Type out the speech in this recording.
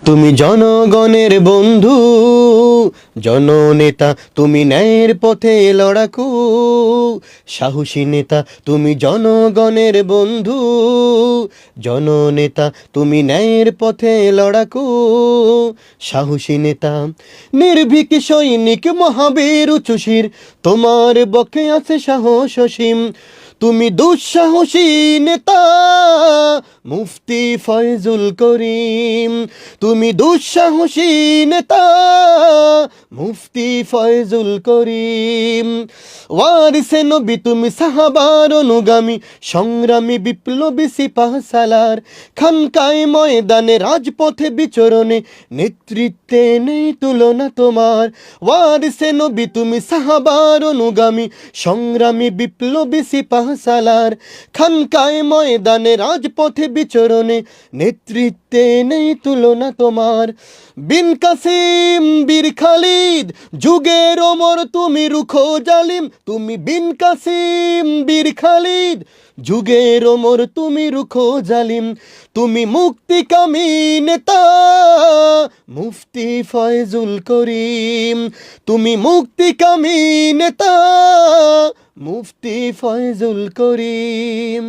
তুমি জনগণের বন্ধু, জননেতা তুমি ন্যায়ের পথে লড়াকু। সাহসী নেতা তুমি জনগণের বন্ধু, জননেতা তুমি ন্যায়ের পথে লড়াকু। সাহসী নেতা নির্ভীক সৈনিক মহাবীর উচ্চশির, তোমার বক্ষে আছে সাহস অসীম। তুমি দুঃসাহসী নেতা মুফতি ফয়জুল করিম, তুমি দুঃসাহসী নেতা মুফতি ফয়জুল করিম। ওয়ারিসে নবী তুমি সাহাবার অনুগামী, সংগ্রামী বিপ্লবী সিপাহ সালার। খানকায় ময়দানে রাজপথে বিচরণে, নেতৃত্বে নেই তুলনা তোমার। ওয়ারিসে নবী তুমি সাহাবার অনুগামী, সংগ্রামী বিপ্লবী সিপাহ সালার। খানকায় ময়দানে রাজপথে বিচরণে, নেতৃত্বে নেই তুলনা তোমার। বিন কাসিম বীর খালিদ যুগের ওমর তুমি রুখো জালিম, তুমি বিন কাসিম বীর খালিদ যুগের ওমর তুমি রুখো জালিম। তুমি মুক্তিকামী নেতা মুফতি ফয়জুল করিম, তুমি মুক্তিকামী নেতা মুফতি ফয়জুল করিম।